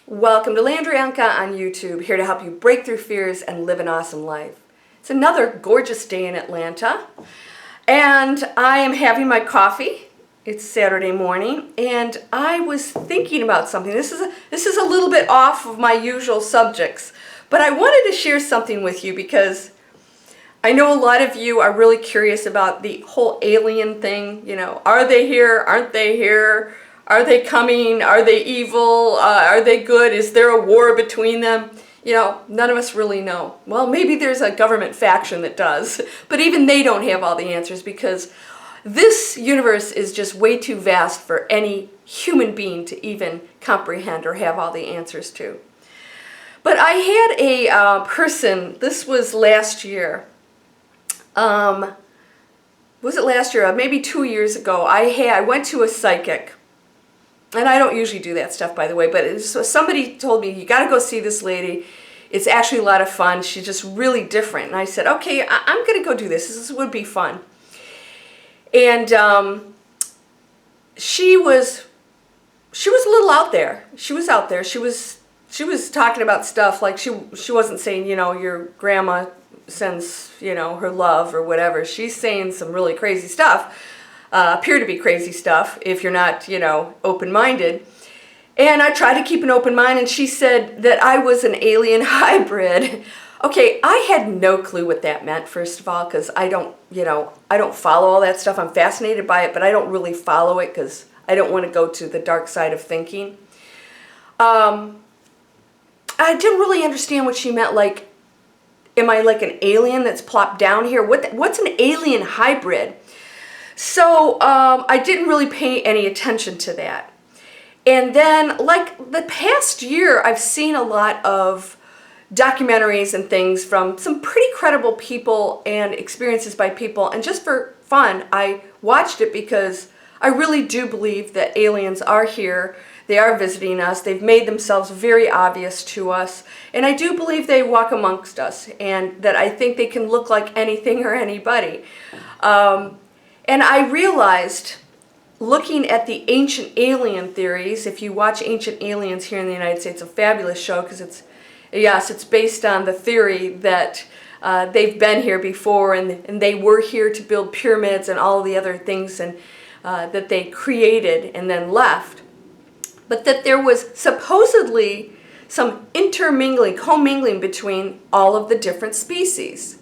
Welcome to Landrianka on YouTube, here to help you break through fears and live an awesome life. It's another gorgeous day in Atlanta, and I am having my coffee. It's Saturday morning, and I was thinking about something. This is a little bit off of my usual subjects, but I wanted to share something with you because I know a lot of you are really curious about the whole alien thing. You know, are they here? Aren't they here? Are they coming? Are they evil? Are they good? Is there a war between them? You know, none of us really know. Well, maybe there's a government faction that does, but even they don't have all the answers because this universe is just way too vast for any human being to even comprehend or have all the answers to. But I had a person, this was last year, was it last year? Maybe 2 years ago, I went to a psychic. And I don't usually do that stuff, by the way, but somebody told me, you got to go see this lady. It's actually a lot of fun. She's just really different. And I said, okay, I'm going to go do this. This would be fun. And she was a little out there. She was out there. She was talking about stuff like she wasn't saying, you know, your grandma sends, you know, her love or whatever. She's saying some really crazy stuff. Appear to be crazy stuff if you're not, you know, open-minded. And I tried to keep an open mind, and she said that I was an alien hybrid. Okay, I had no clue what that meant, first of all, because I don't follow all that stuff. I'm fascinated by it, but I don't really follow it because I don't want to go to the dark side of thinking. I didn't really understand what she meant, like, am I like an alien that's plopped down here? What's an alien hybrid? So I didn't really pay any attention to that. And then, like the past year, I've seen a lot of documentaries and things from some pretty credible people and experiences by people. And just for fun, I watched it because I really do believe that aliens are here. They are visiting us. They've made themselves very obvious to us. And I do believe they walk amongst us, and that I think they can look like anything or anybody. And I realized, looking at the Ancient Alien theories, if you watch Ancient Aliens here in the United States, it's a fabulous show because it's based on the theory that they've been here before and they were here to build pyramids and all the other things and that they created and then left. But that there was supposedly some commingling between all of the different species.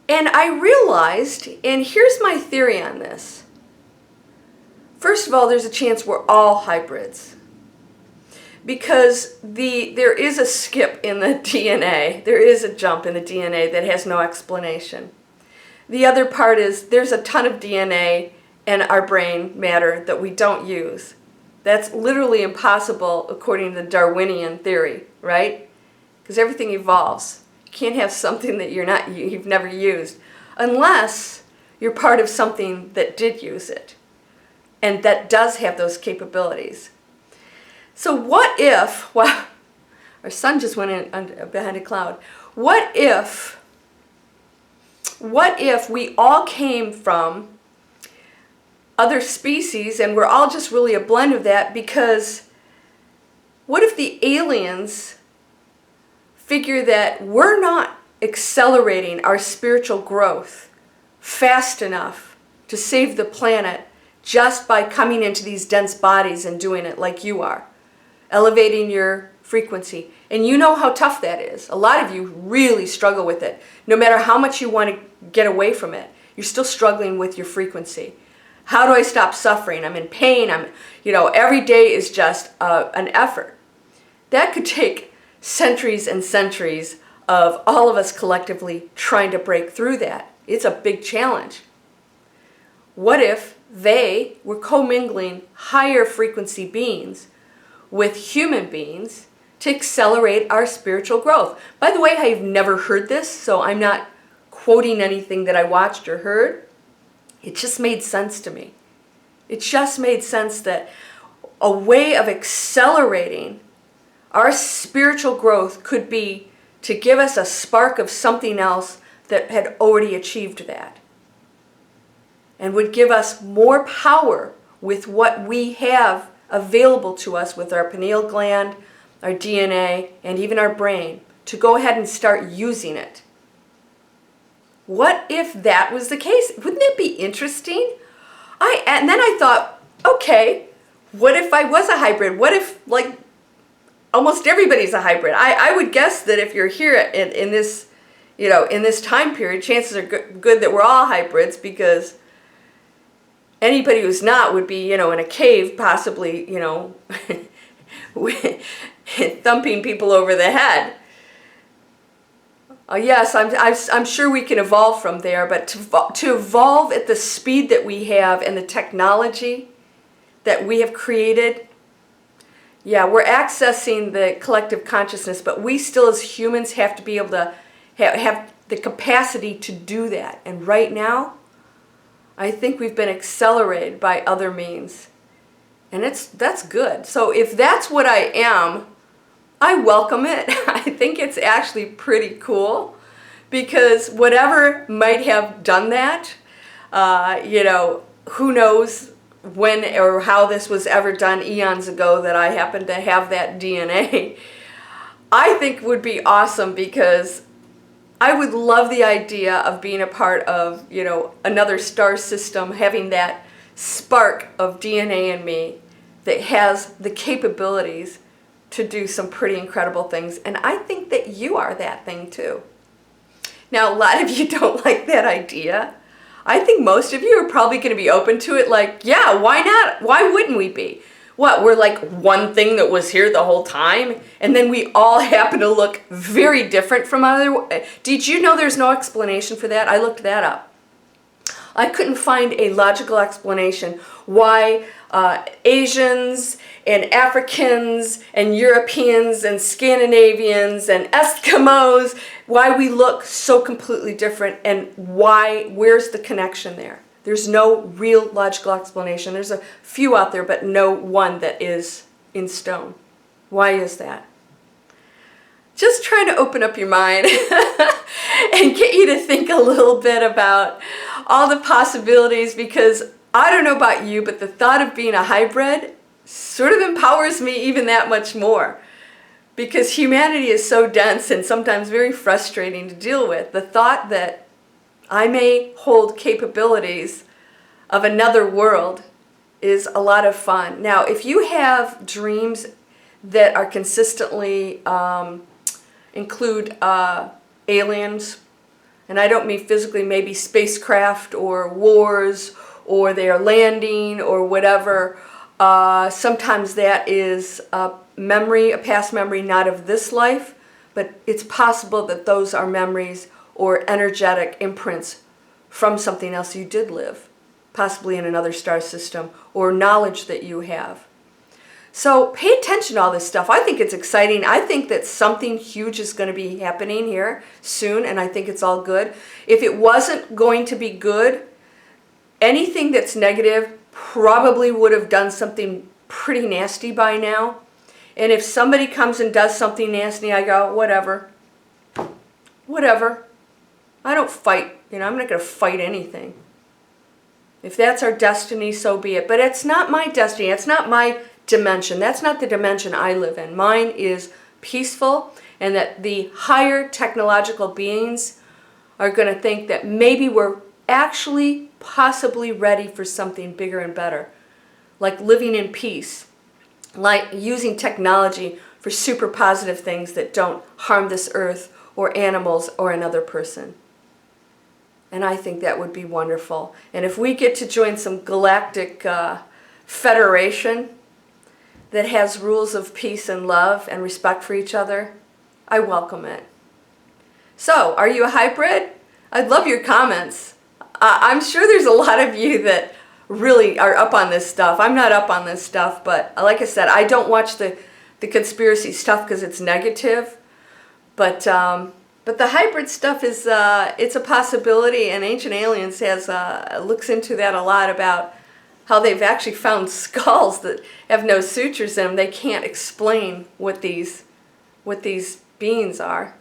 And I realized, and here's my theory on this. First of all, there's a chance we're all hybrids. Because there is a skip in the DNA. There is a jump in the DNA that has no explanation. The other part is there's a ton of DNA in our brain matter that we don't use. That's literally impossible according to the Darwinian theory, right? Because everything evolves. Can't have something that you've never used unless you're part of something that did use it and that does have those capabilities. So what if, wow, our sun just went in behind a cloud. What if we all came from other species and we're all just really a blend of that? Because what if the aliens figure that we're not accelerating our spiritual growth fast enough to save the planet just by coming into these dense bodies and doing it like you are, elevating your frequency. And you know how tough that is. A lot of you really struggle with it. No matter how much you want to get away from it, you're still struggling with your frequency. How do I stop suffering? I'm in pain. Every day is just an effort. That could take centuries and centuries of all of us collectively trying to break through that. It's a big challenge. What if they were commingling higher frequency beings with human beings to accelerate our spiritual growth? By the way, I've never heard this, so I'm not quoting anything that I watched or heard. It just made sense to me. It just made sense that a way of accelerating our spiritual growth could be to give us a spark of something else that had already achieved that and would give us more power with what we have available to us with our pineal gland, our DNA, and even our brain to go ahead and start using it. What if that was the case? Wouldn't that be interesting? And then I thought, okay, what if I was a hybrid? What if, like, almost everybody's a hybrid? I would guess that if you're here in this, in this time period, chances are good that we're all hybrids, because anybody who's not would be, in a cave, possibly, thumping people over the head. Yes, I'm sure we can evolve from there, but to evolve at the speed that we have and the technology that we have created, yeah, we're accessing the collective consciousness, but we still as humans have to be able to have the capacity to do that. And right now, I think we've been accelerated by other means. And that's good. So if that's what I am, I welcome it. I think it's actually pretty cool, because whatever might have done that, who knows when or how this was ever done eons ago that I happen to have that DNA, I think would be awesome, because I would love the idea of being a part of, another star system, having that spark of DNA in me that has the capabilities to do some pretty incredible things. And I think that you are that thing too. Now, a lot of you don't like that idea. I think most of you are probably going to be open to it, like, yeah, why not? Why wouldn't we be? What, we're like one thing that was here the whole time, and then we all happen to look very different from other. Did you know there's no explanation for that? I looked that up. I couldn't find a logical explanation why Asians and Africans and Europeans and Scandinavians and Eskimos, why we look so completely different, and where's the connection there? There's no real logical explanation. There's a few out there, but no one that is in stone. Why is that? Just trying to open up your mind and get you to think a little bit about all the possibilities, because I don't know about you, but the thought of being a hybrid sort of empowers me even that much more, because humanity is so dense and sometimes very frustrating to deal with. The thought that I may hold capabilities of another world is a lot of fun. Now, if you have dreams that are consistently include aliens, and I don't mean physically, maybe spacecraft or wars, or they are landing or whatever, sometimes that is a memory, a past memory, not of this life, but it's possible that those are memories or energetic imprints from something else you did live, possibly in another star system, or knowledge that you have. So pay attention to all this stuff. I think it's exciting. I think that something huge is going to be happening here soon, and I think it's all good. If it wasn't going to be good, anything that's negative probably would have done something pretty nasty by now. And if somebody comes and does something nasty, I go, whatever. Whatever. I don't fight. I'm not going to fight anything. If that's our destiny, so be it. But it's not my destiny. It's not my dimension. That's not the dimension I live in. Mine is peaceful, and that the higher technological beings are going to think that maybe we're actually possibly ready for something bigger and better, like living in peace, like using technology for super positive things that don't harm this earth or animals or another person. And I think that would be wonderful. And if we get to join some galactic federation that has rules of peace and love and respect for each other, I welcome it. So, are you a hybrid? I'd love your comments. I'm sure there's a lot of you that really are up on this stuff. I'm not up on this stuff, but like I said, I don't watch the conspiracy stuff because it's negative. But the hybrid stuff is it's a possibility, and Ancient Aliens looks into that a lot, about how they've actually found skulls that have no sutures in them. They can't explain what these beings are.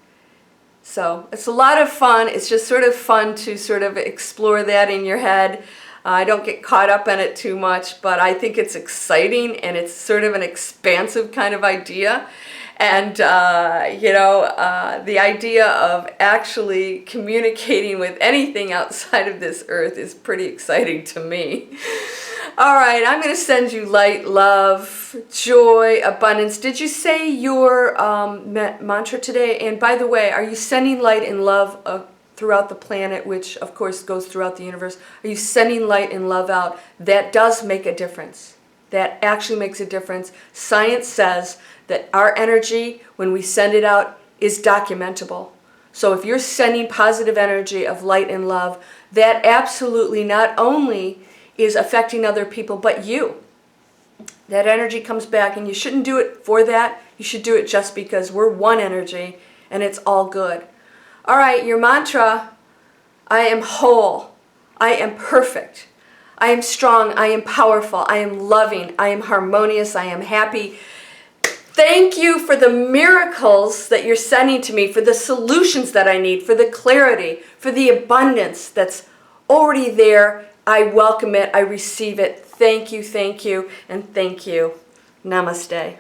So it's a lot of fun. It's just sort of fun to sort of explore that in your head. I don't get caught up in it too much, but I think it's exciting and it's sort of an expansive kind of idea. And, the idea of actually communicating with anything outside of this earth is pretty exciting to me. All right, I'm going to send you light, love, joy, abundance. Did you say your mantra today? And by the way, are you sending light and love throughout the planet, which of course goes throughout the universe? Are you sending light and love out? That does make a difference. That actually makes a difference. Science says that our energy, when we send it out, is documentable. So if you're sending positive energy of light and love, that absolutely not only is affecting other people, but you. That energy comes back, and you shouldn't do it for that. You should do it just because we're one energy, and it's all good. All right, your mantra: I am whole. I am perfect. I am strong. I am powerful. I am loving. I am harmonious. I am happy. Thank you for the miracles that you're sending to me, for the solutions that I need, for the clarity, for the abundance that's already there. I welcome it. I receive it. Thank you, and thank you. Namaste.